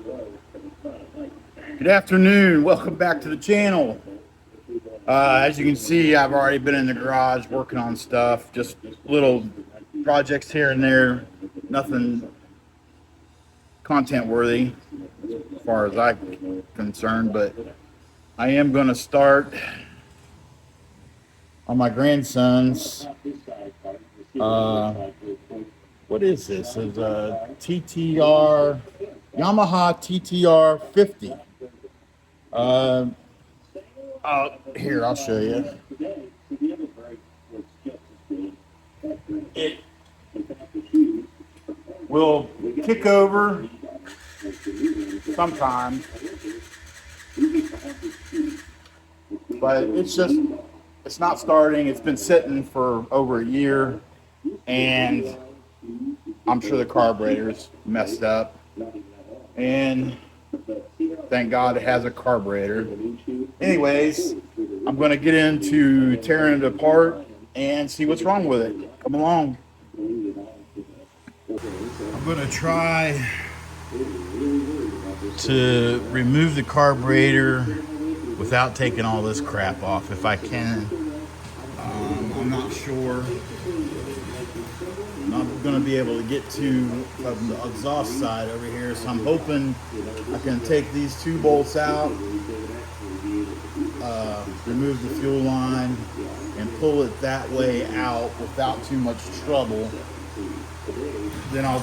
Good afternoon. Welcome back to the channel. As you can see, I've already been in the garage working on stuff, just little projects here and there, nothing content worthy as far as I'm concerned, but I am going to start on my grandson's. What is this? It's a TTR, Yamaha TTR50. Here, I'll show you. It will kick over sometimes, but it's not starting. It's been sitting for over a year, and I'm sure the carburetor's messed up. And thank God it has a carburetor. Anyways, I'm going to get into tearing it apart and see what's wrong with it. Come along. I'm going to try to remove the carburetor without taking all this crap off if I can. I'm not sure. I'm not going to be able to get to the exhaust side over here, so I'm hoping I can take these two bolts out, remove the fuel line, and pull it that way out without too much trouble. Then I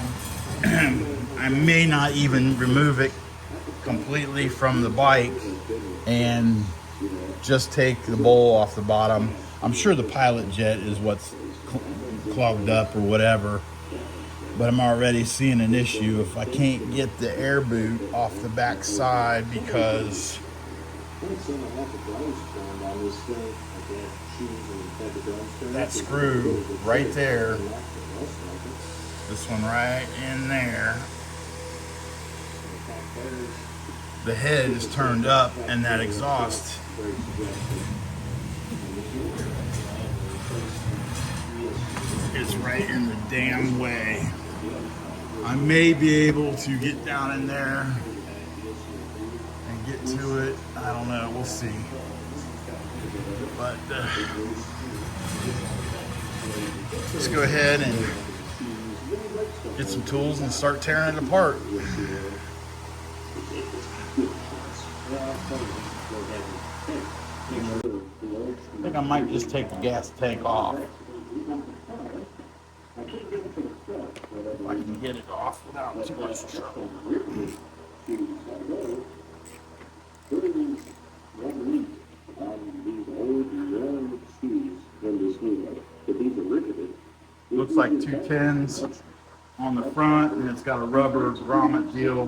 may not even remove it completely from the bike and just take the bowl off the bottom. I'm sure the pilot jet is what's clogged up or whatever, but I'm already seeing an issue if I can't get the air boot off the back side, because that screw right there, this one right in there, the head is turned up, and that exhaust is right in the damn way. I may be able to get down in there and get to it. I don't know. We'll see. But let's go ahead and get some tools and start tearing it apart. I think I might just take the gas tank off. If I can get it off without too much trouble. Looks like 210s on the front, and it's got a rubber grommet deal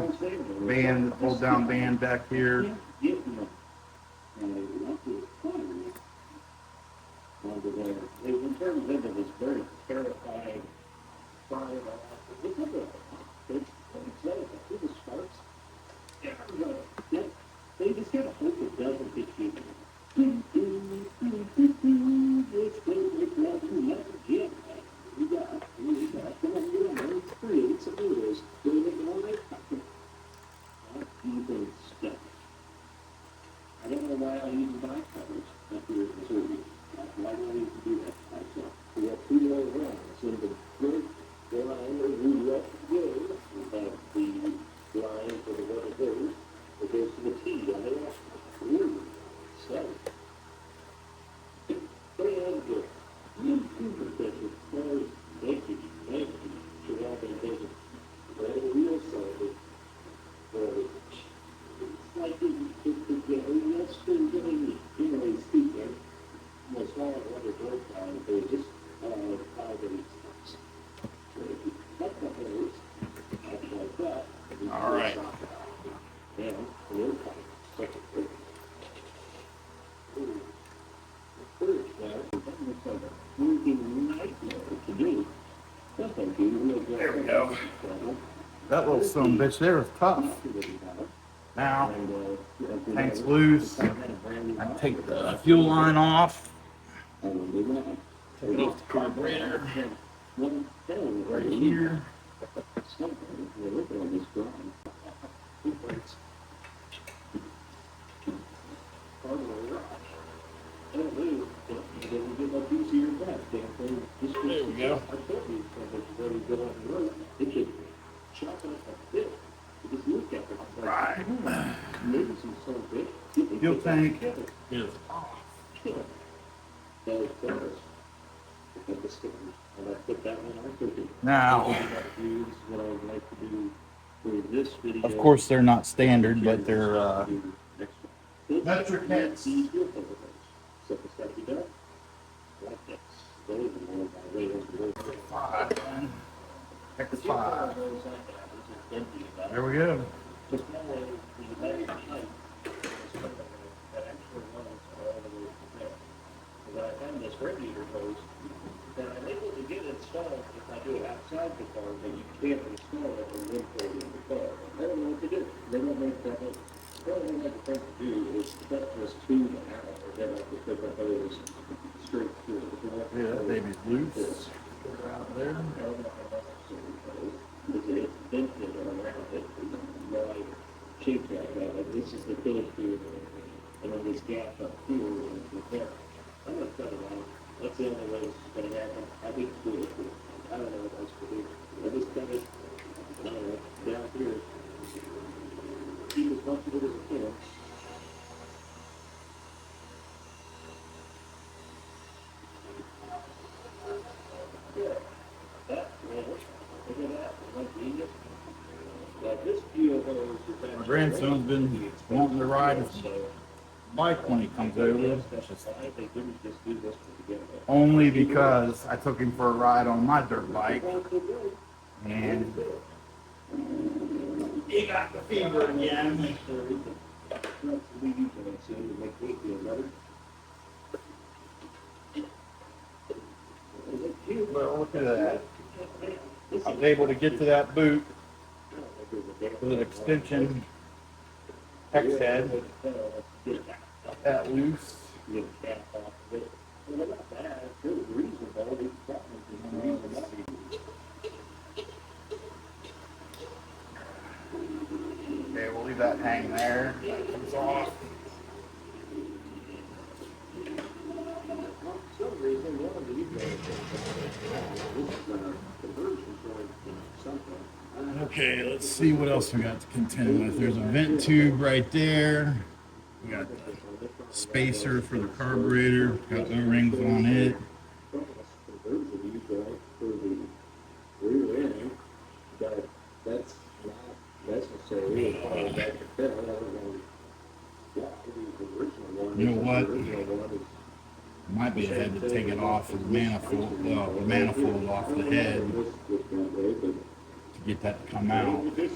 band, hold down band back here. In terms of it, it's very terrifying. They just gotta hope it doesn't get you. I don't know why I use bike covers up here in Missouri. Why do I need to do that myself? We have 2 ways around. So the good line that we let go, we have the line for the one that goes to the T on the left. So, very good. Thank you. Should have been taken. Very real solid. It's like that's been getting, generally speaking, almost all of what is worked on, they just already stops. Cut the hose, like that. All right. And we'll cut it. There we go. That little son of a bitch there is tough. Now, tank's loose. I can take the fuel line off. Take off the carburetor right here. Fuel tank is off. Now, of course, they're not standard, but they're metric heads. X5. There we go. When I find this radiator hose, that I'm able to get installed if I do it outside the car, but you can't install it and then put it in the car. I don't know what to do. They don't make that hose. The only thing I can think to do is cut this tube out, or then I can put the hose straight through it. Yeah, that baby's loose. Out there. It's dented around it. Wide shape like that. This is the fill tube, and then this gap up here is there. I'm gonna cut it out. That's the only way it's gonna happen. I think it's good. I don't know what else to do. I just cut it, I don't know, down here. Keep as much of it as I can. Yeah. That, man, look at that. Isn't that genius? Now this fuel hose is actually... My grandson's been wanting to ride his bike when he comes over. Only because I took him for a ride on my dirt bike. And he got the fever again. But look at that. I was able to get to that boot with an extension hex head. Got that loose. Okay, we'll leave that hang there. That comes off. Okay, let's see what else we got to contend with. There's a vent tube right there. We got the spacer for the carburetor. Got O-rings on it. You know what? Might be ahead to take it off the manifold, the manifold off the head to get that to come out. But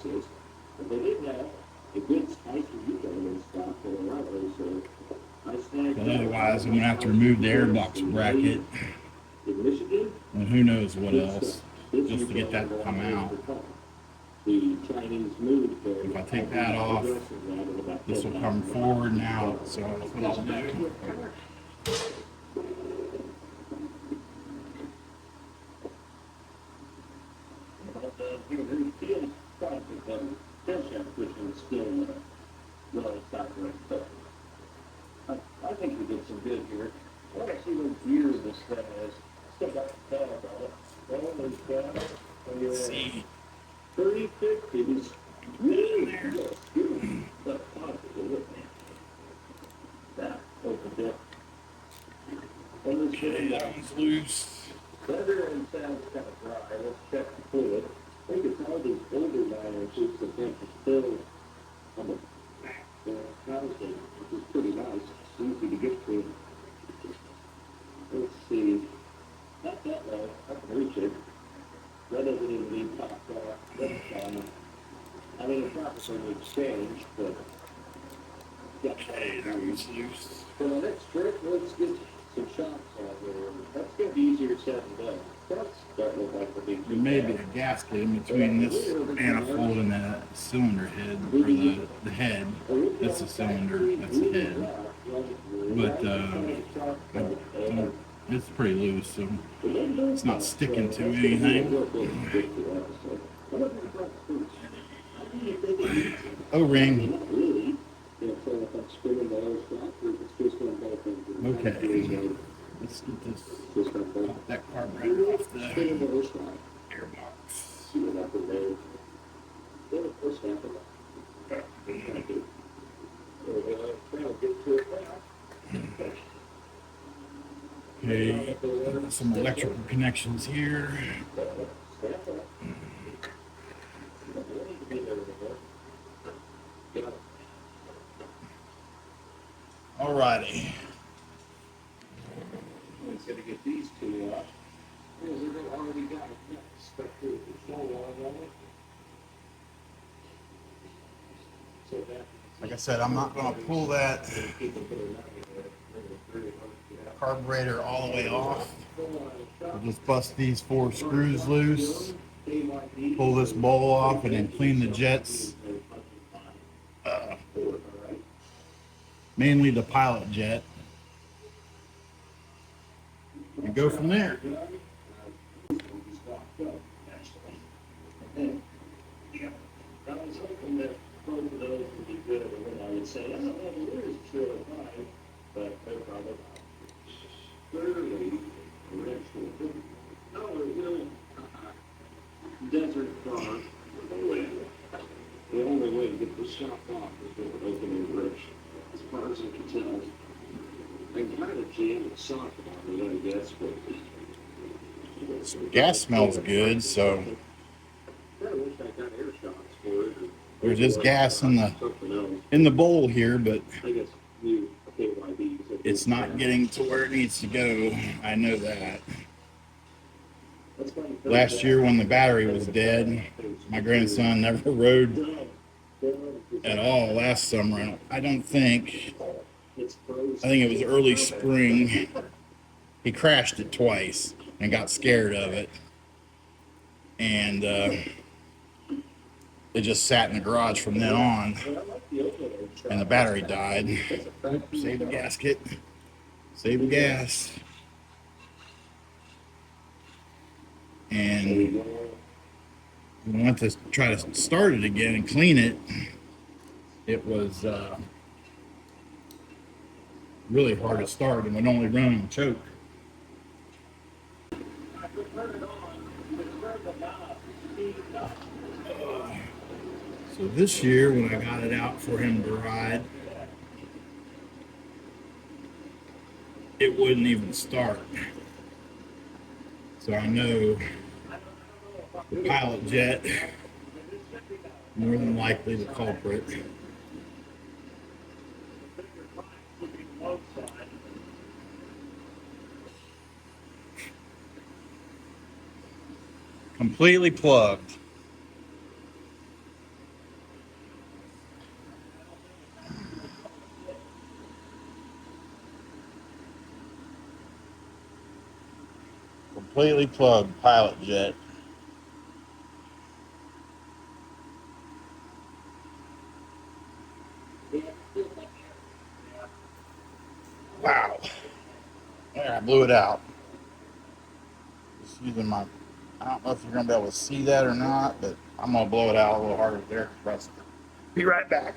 otherwise, I'm gonna have to remove the airbox bracket, and who knows what else, just to get that to come out. If I take that off, this will come forward and out. So that's what I'll do. I think we did some good here. I want to see what year this thing is. Still got the tab on it. Well, there's See. 3050s. Really? But positive. That opened it. Okay, that one's loose. Weather and sounds kind of dry. Let's check the fluid. I think it's all these older liners that the tank is still on the housing, which is pretty nice. Easy to get to. Let's see. Not that low. I can reach it. That doesn't even need popped off. That's fine. I mean, it's not the same exchange, but... Yeah. Okay, that one's loose. For the next trip, let's get some shocks on there. That's going to be easier said than done. That's starting to look like the big... There may be a gasket in between this manifold and that cylinder head, or the head. That's the cylinder, that's the head. But it's pretty loose, so it's not sticking to anything. O-ring. Okay. Let's get this, pop that carburetor off the airbox. Okay, some electrical connections here. Alrighty. It's gonna get these two up. Because they already got a spectator control on it. So that. Like I said, I'm not going to pull that carburetor all the way off. I'll just bust these 4 screws loose, pull this bowl off, and then clean the jets. Mainly the pilot jet. And go from there. I was hoping that both of those would be good, and I would say, I don't know, there is a trailer five, but they're probably clearly desert car. The only way to get the shop off is with an opening bridge. As far as I can tell, I kind of jammed the socket on it, I guess, but So gas smells good, so I wish I got air shocks for it. there's just gas in the bowl here, but I guess you KYB. it's not getting to where it needs to go. I know that. Last year when the battery was dead, my grandson never rode at all last summer. I think it was early spring. He crashed it twice and got scared of it. And it just sat in the garage from then on. And the battery died. Oops, save the gasket. Save the gas. And we went to try to start it again and clean it. It was really hard to start, and would only run on choke. So this year, when I got it out for him to ride, it wouldn't even start. So I know the pilot jet, more than likely the culprit. Completely plugged. Completely plugged pilot jet. Wow. There, I blew it out. Just using my, I don't know if you're going to be able to see that or not, but I'm going to blow it out a little harder there. Be right back.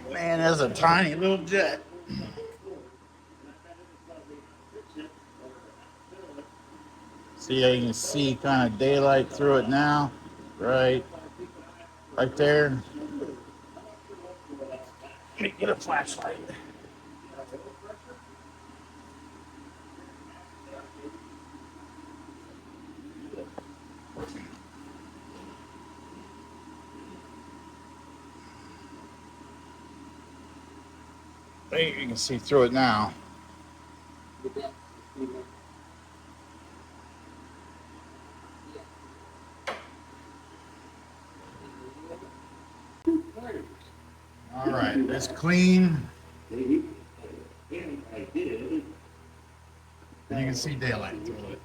Man, that's a tiny little jet. See how you can see kind of daylight through it now? Right there. Let me get a flashlight. There you can see through it now. All right, it's clean. You can see daylight through it.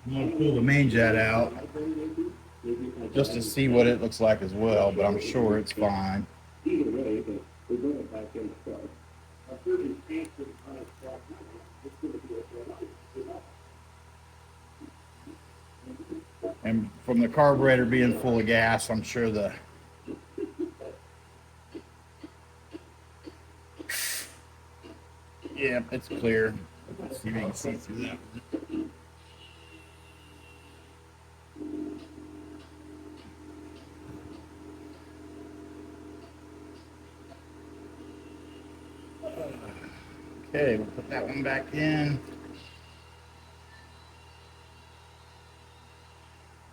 I'm gonna pull the main jet out just to see what it looks like as well, but I'm sure it's fine. Either way, but we're going back in the car. Our first answer on a truck, it's going to be a And from the carburetor being full of gas, I'm sure the yeah, it's clear. Let's see if you can see through that. Okay, we'll put that one back in.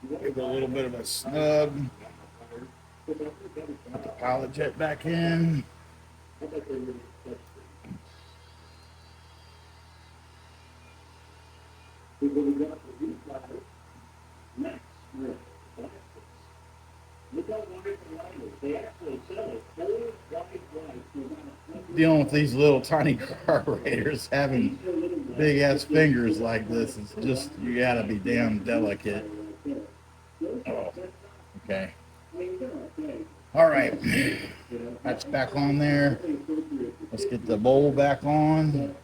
Give it a little bit of a snug. Put the pilot jet back in. Dealing with these little tiny carburetors, having big ass fingers like this is just, you gotta be damn delicate. Oh, okay. All right, that's back on there. Let's get the bowl back on.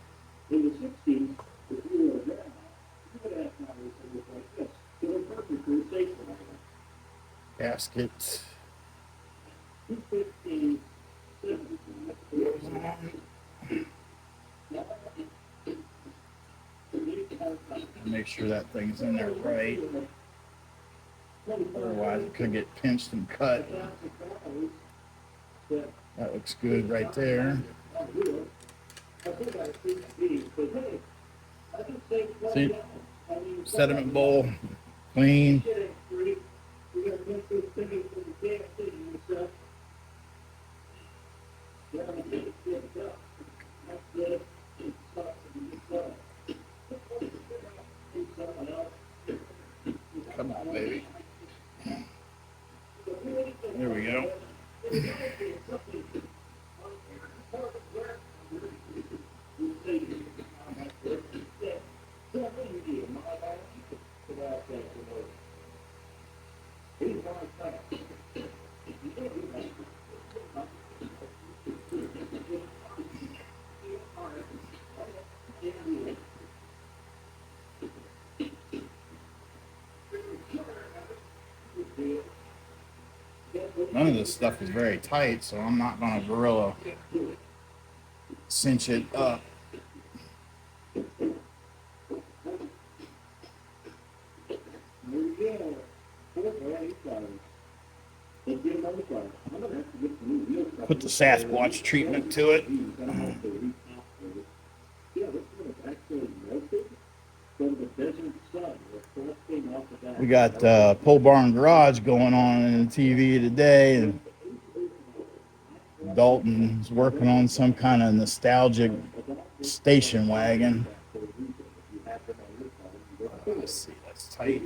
Gasket. Make sure that thing's in there right. Otherwise it could get pinched and cut. That looks good right there. See, sediment bowl, clean. Come on, baby. There we go. None of this stuff is very tight, so I'm not going to gorilla cinch it up. Put the Sasquatch treatment to it. We got Pole Barn Garage going on in the TV today, and Dalton's working on some kind of nostalgic station wagon. Let's see, that's tight.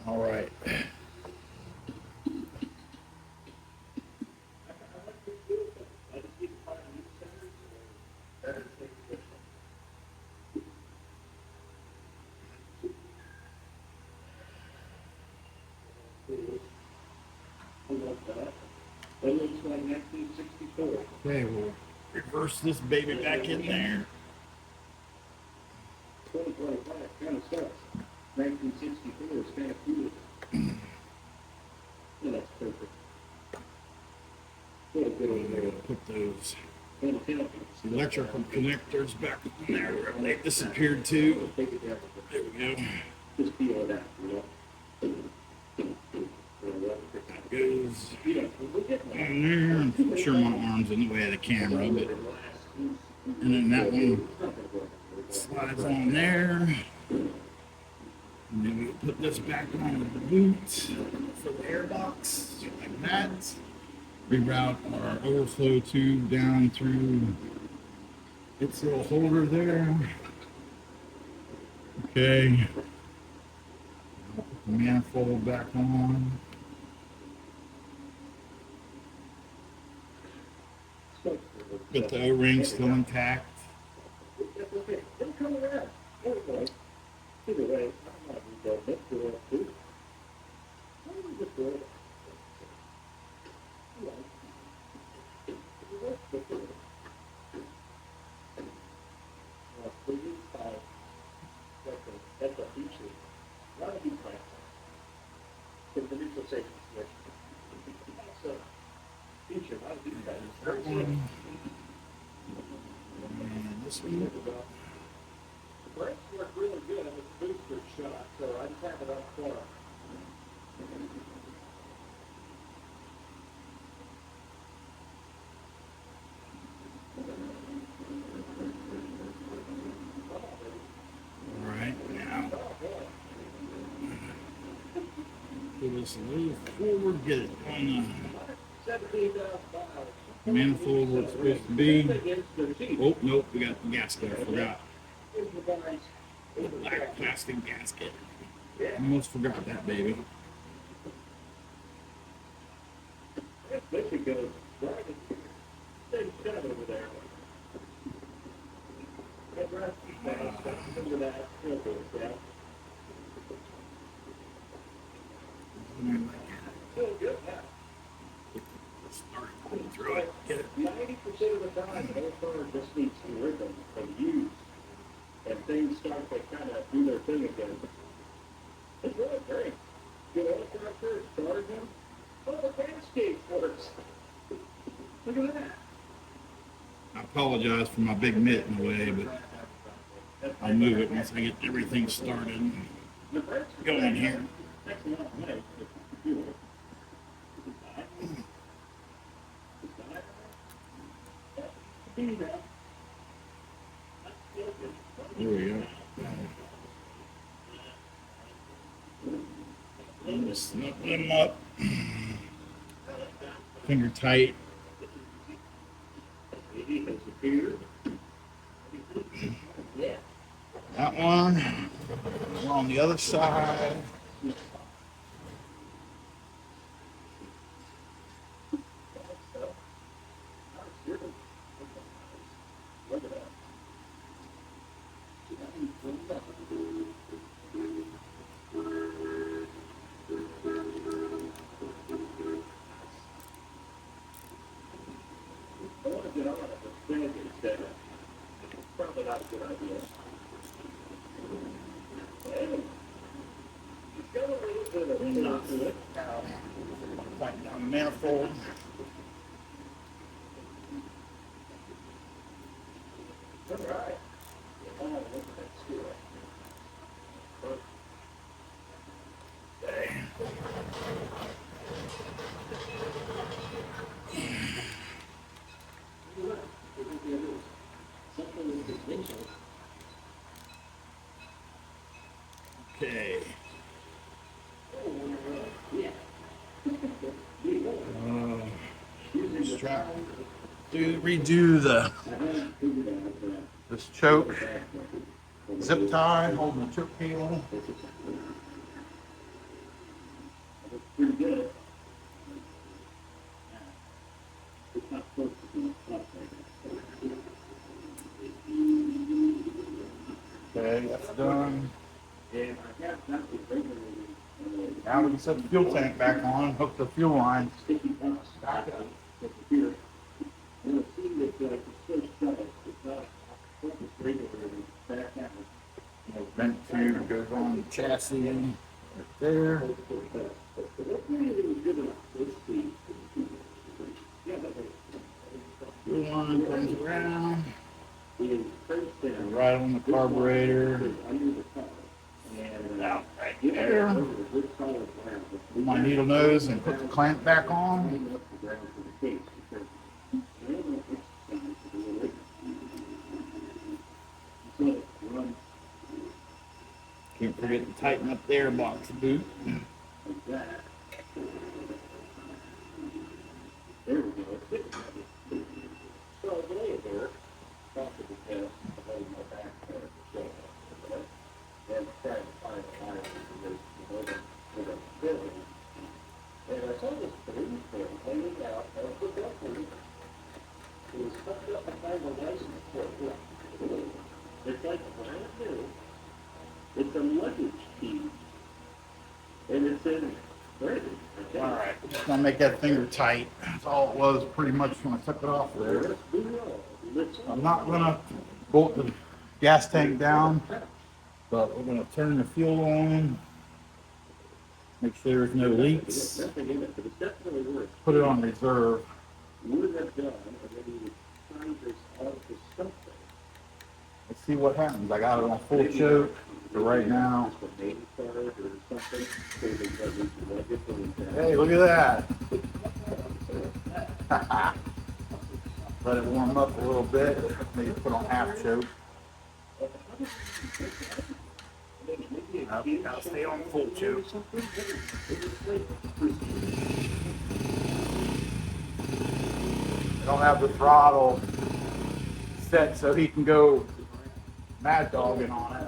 All right. Okay, we'll reverse this baby back in there. 1964 is kind of cool. Yeah, that's perfect. Put those electrical connectors back in there where they disappeared to. There we go. Just feel that, That goes on there. I'm sure my arm's in the way of the camera, but and then that one slides on there. And then we put this back on the boot for the air box, like that. Reroute our overflow tube down through its little holder there. Okay, Manifold back on. But the O-ring's still intact. That's okay. It'll come around. Anyway, either way, I'm not rebuilding it for all too. I'm gonna just do it. You know, let's just do it. For you, that's a feature. A lot of these plants. From the neutral safety switch. That's a feature. A lot of these plants. That one. And this one. The brakes work really good with the booster shot, so I just have it up for them. Right now. Pull this a little forward, get it on the manifold where it's supposed to be. Oh, nope, we got the gasket, I forgot. Black plastic gasket. Almost forgot that baby. This should go right over there. Get right into that filter, yeah. Feel good, yeah. Start pulling through it. Get it. 90% of the time, the whole car just needs to rhythm and use. And things start to kind of do their thing again. It's really great. Good oil pressure, started them. Oh, the cascade works. Look at that. I apologize for my big mitt in the way, but I'll move it once I get everything started. Go in here. There we go. Just snip them up. Finger tight. That one. We're on the other side. Probably not a good idea. It's got a little bit of enough to it. Tighten down the manifold. All right. Oh, look at that screw. Okay. Okay. Strap. Redo this choke. Zip tie holding the choke cable. Pretty good. Okay, that's done. Now we can set the fuel tank back on, hook the fuel line. Vent tube goes on the chassis right there. Fuel line comes around. Right on the carburetor. Out right there. Put my needle nose and put the clamp back on. Can't forget to tighten up the airbox boot. There we go. So I lay it there, possibly because I'm holding my back there. And trying to find a line for this. want to make that finger tight. That's all it was pretty much when I took it off there. I'm not going to bolt the gas tank down, but we're going to turn the fuel on, make sure there's no leaks, put it on reserve. Let's see what happens. I got it on full choke for right now. Hey, look at that. Let it warm up a little bit. Maybe put on half choke. Gotta stay on full choke. I don't have the throttle set so he can go mad dogging on it.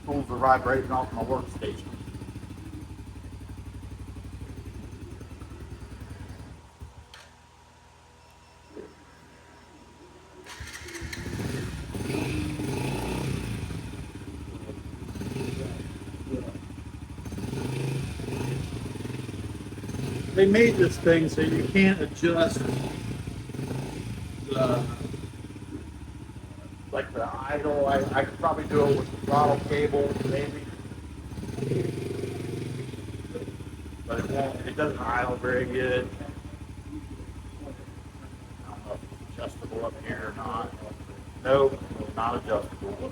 Tools are vibrating off my workstation. They made this thing so you can't adjust the like the idle. I could probably do it with the throttle cable, maybe, but it won't. It doesn't idle very good. I don't know if it's adjustable up here or not. Nope, not adjustable.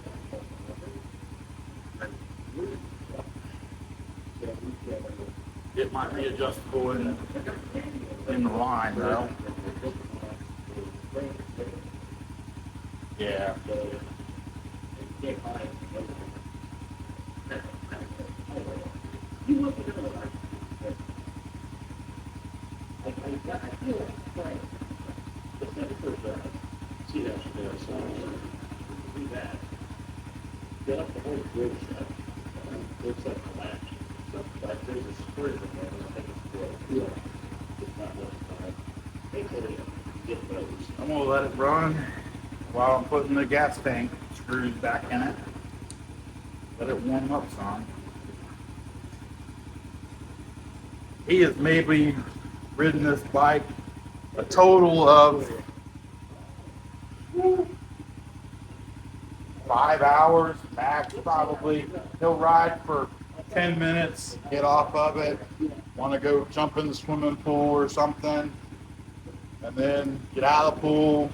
It might be adjustable in the line though. Yeah. Get up the whole bridge. Looks like a latch. Like there's a spring in there. I think it's broke. It's not really get those. I'm gonna let it run while I'm putting the gas tank screws back in it. Let it warm up some. He has maybe ridden this bike a total of 5 hours max, probably. He'll ride for 10 minutes, get off of it, want to go jump in the swimming pool or something, and then get out of the pool,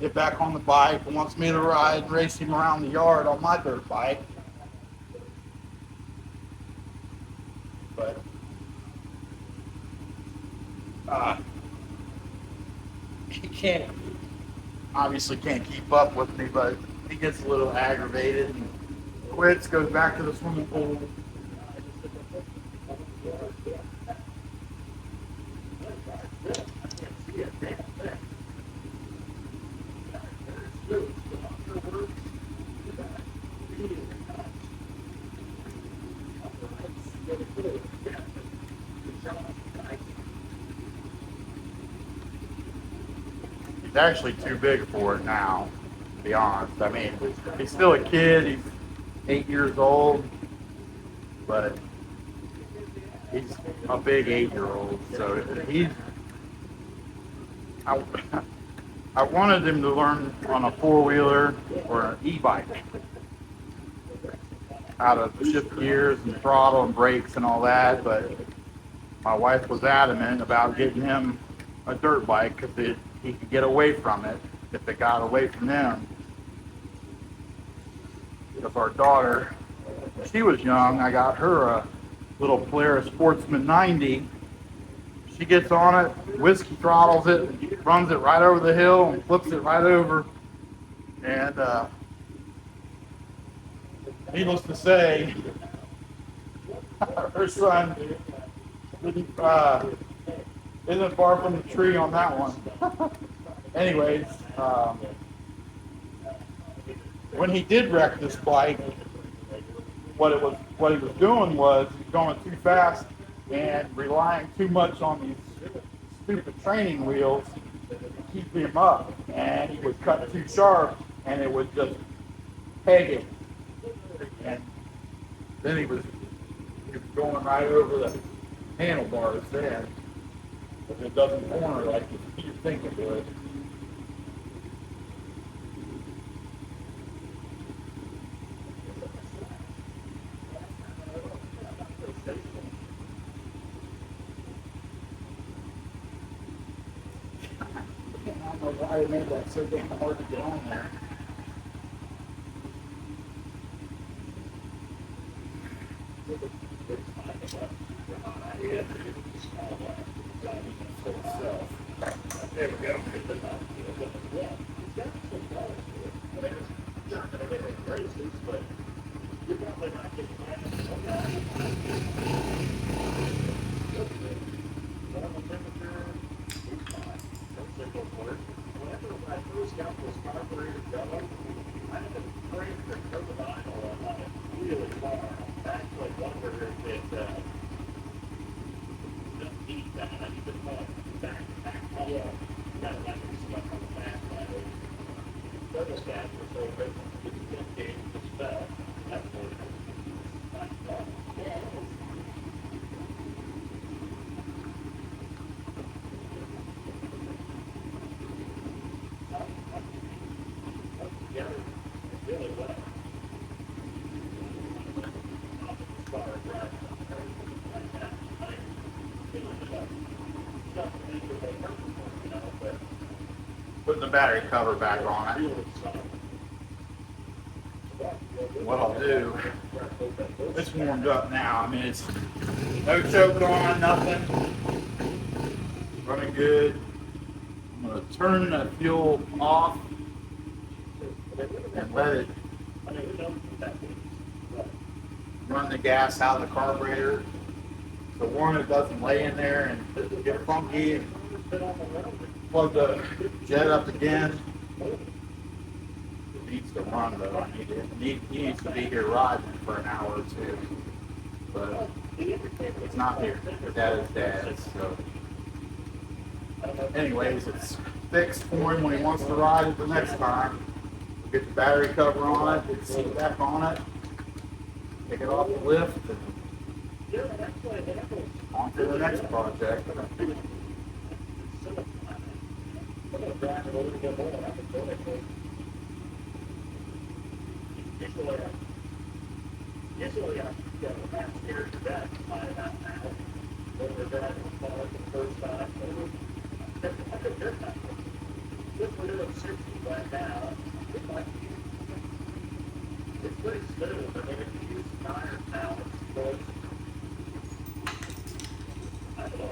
get back on the bike, and wants me to ride and race him around the yard on my dirt bike. But he obviously can't keep up with me, but he gets a little aggravated and quits, goes back to the swimming pool. He's actually too big for it now, to be honest. I mean, he's still a kid. He's 8 years old, but he's a big 8-year-old. So I wanted him to learn on a 4-wheeler or an e-bike, how to shift gears and throttle and brakes and all that, but my wife was adamant about getting him a dirt bike because he could get away from it if it got away from him. Because our daughter, when she was young, I got her a little Polaris Sportsman 90. She gets on it, whiskey throttles it, runs it right over the hill and flips it right over. And needless to say, her son isn't far from the tree on that one. Anyways, when he did wreck this bike, what he was doing was going too fast and relying too much on these stupid training wheels to keep him up, and he would cut too sharp, and it would just peg him, and then he was going right over the handlebars then, but it doesn't corner like you think it would. I don't know why they made that so damn hard to get on there. There we go. Whenever I first got this carburetor going, I had to crank the turbine on it really far. Actually, wonder if it just needs that. I need to call it back. Yeah. Got electric stuff on the back ladder. Thermostat was so big, it just fell. That's what it was. Yeah. Really well. Putting the battery cover back on it. What I'll do, it's warmed up now. I mean, it's no choke on, nothing. Running good. I'm going to turn the fuel off and let it run the gas out of the carburetor. So one, it doesn't lay in there and get funky. Plug the jet up again. It needs to run though. He needs to be here riding for an hour or two. But it's not here. That is Dad's. So anyways, it's fixed for him when he wants to ride it the next time. Get the battery cover on it, get the seat back on it, take it off the lift, and on to the next project. Usually I get a half here to that, over that, the first time. If we're doing 60 right now, it might be, it's pretty smooth, but if you use tires now, it's close. I don't know,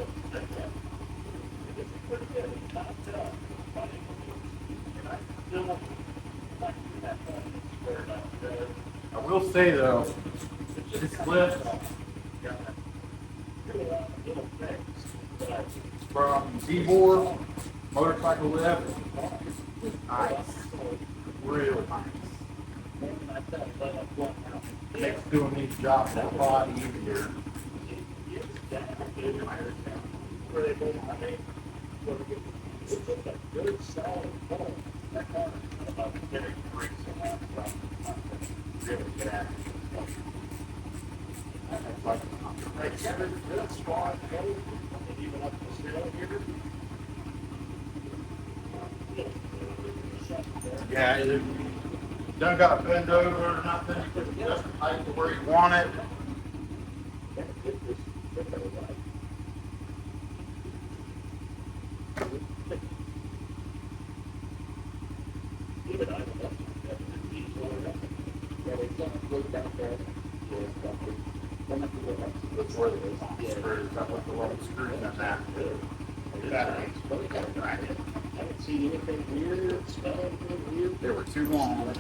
it's pretty good, it's not tough, and I still like to do that one, it's squared up there. I will say though, this lift from D-Bore motorcycle lift is nice, real nice. Makes doing these jobs a lot easier. It's just a good solid pull. That car is about getting brakes on that front. Really good at it. Like 7 good spot, and even up the hill here. Yeah, it don't got to bend over or nothing. Just height to where you want it. That's where the screws, I put the little screws in that. I haven't seen anything weird, smell anything weird. They were too long.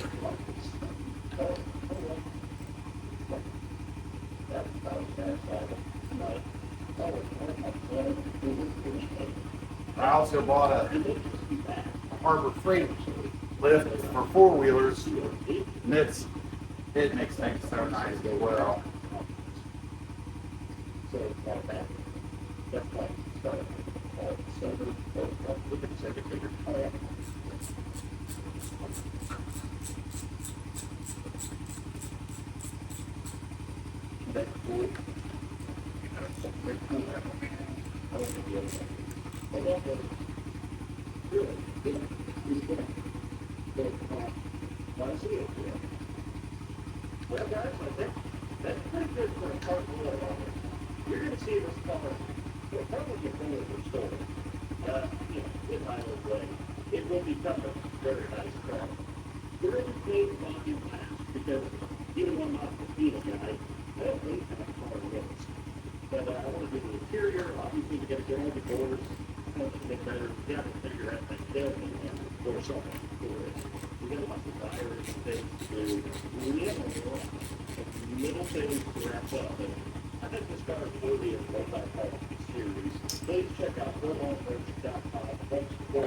I also bought a Harbor Freight lift for four-wheelers And it makes things so nice to well. So it's not bad. That's why it's started. Silver, look at the second figure. Oh, yeah. That's cool. Very cool. I don't think the other one. I love it. Really? It's good. So, want to see it? Yeah. Well, guys, I think that's pretty good for a car full of water. You're going to see this car. It'll probably get full of the store. In my own way. It will become a very nice car. There is a big volume pass because even though I'm not the speed guy, I don't really have a car looks. But I want to do the interior. Obviously, we got to get all the doors. Function better. You have to figure out that tailgate or something for it. We got lots of tires and things to do. Little things to wrap up. And I think this car is worthy of a multi-part series. Please check out fullonmerch.com. Thanks for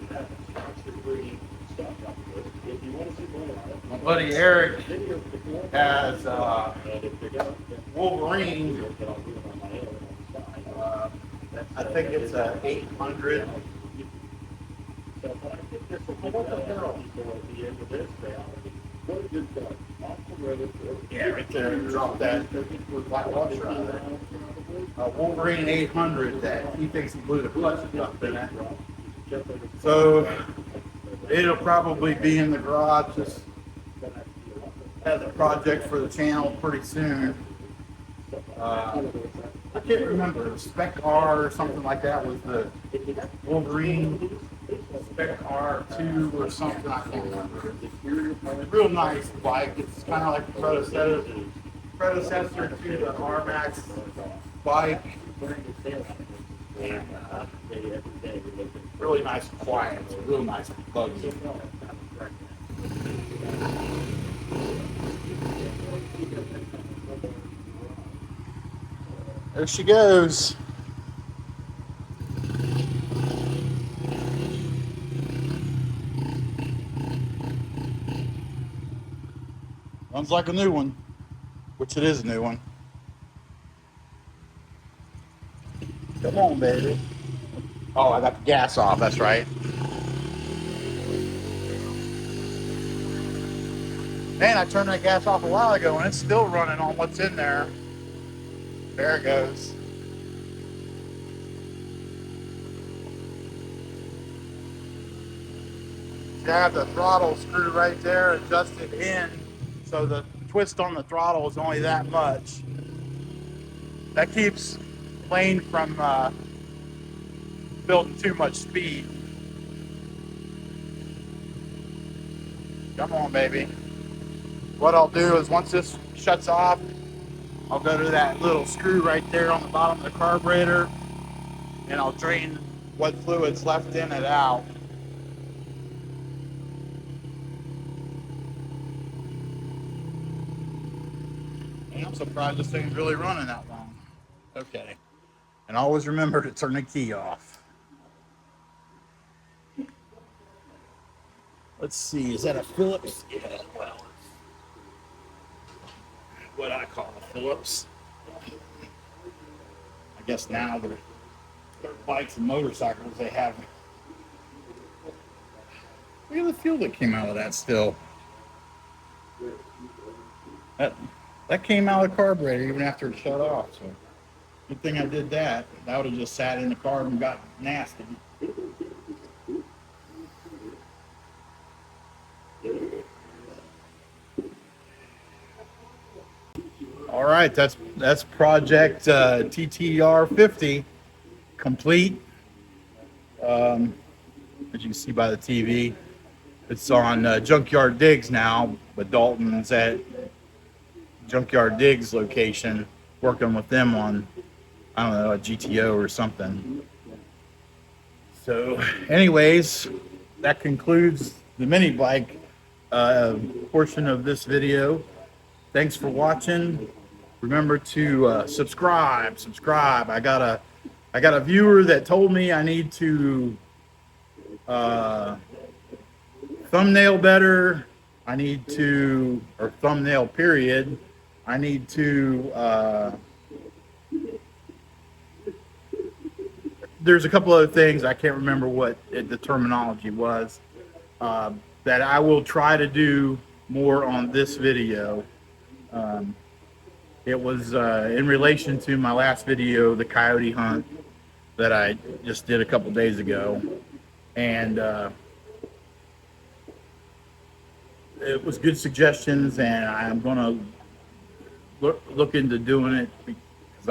that sponsor-free stuff up there. If you want to see more on it, My buddy Eric has Wolverine. I think it's a 800. So, but I think this will be at the end of this now. What a good car. Off the road. Yeah, right there. Drop that black washer out of there. Wolverine 800 that he thinks he blew the clutch up in it. So it'll probably be in the garage just as a project for the channel pretty soon. I can't remember, Spec R or something like that was the Wolverine Spec R2 or something, I can't remember. Real nice bike. It's kind of like the predecessor to the R-Max bike. And really nice and quiet. It's a real nice buggy. There she goes. Runs like a new one, which it is a new one. Come on, baby. Oh, I got the gas off, that's right. Man, I turned that gas off a while ago and it's still running on what's in there. There it goes. See, I have the throttle screw right there adjusted in, so the twist on the throttle is only that much. That keeps plane from building too much speed. Come on, baby. What I'll do is once this shuts off, I'll go to that little screw right there on the bottom of the carburetor and I'll drain what fluid's left in it out. And I'm surprised this thing's really running that long. Okay. And always remember to turn the key off. Let's see, is that a Phillips? Yeah, well, what I call a Phillips. I guess now the bikes and motorcycles, they have. Look at the fuel that came out of that still. That came out of the carburetor even after it shut off. So good thing I did that. That would have just sat in the car and got nasty. All right, that's project TTR50 complete. As you can see by the TV, it's on Junkyard Digs now, but Dalton's at Junkyard Digs location, working with them on, I don't know, a GTO or something. So, anyways, that concludes the mini bike portion of this video. Thanks for watching. Remember to subscribe. I got a viewer that told me I need to thumbnail better I need to, or thumbnail period, I need to, there's a couple other things, I can't remember what the terminology was, that I will try to do more on this video. It was in relation to my last video, the coyote hunt that I just did a couple days ago. And it was good suggestions, and I'm going to look into doing it because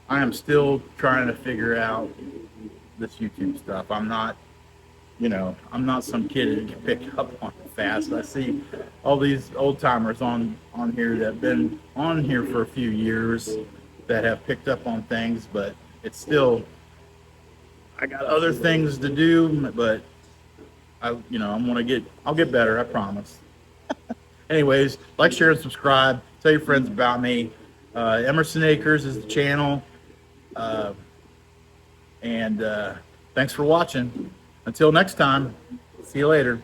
I am still trying to figure out this YouTube stuff. I'm not, I'm not some kid who can pick up on it fast. I see all these old timers on here that have been on here for a few years that have picked up on things, but it's still, I got other things to do, but I'll get better, I promise. Anyways, like, share, and subscribe. Tell your friends about me. Emerson Acres is the channel. And thanks for watching. Until next time, see you later.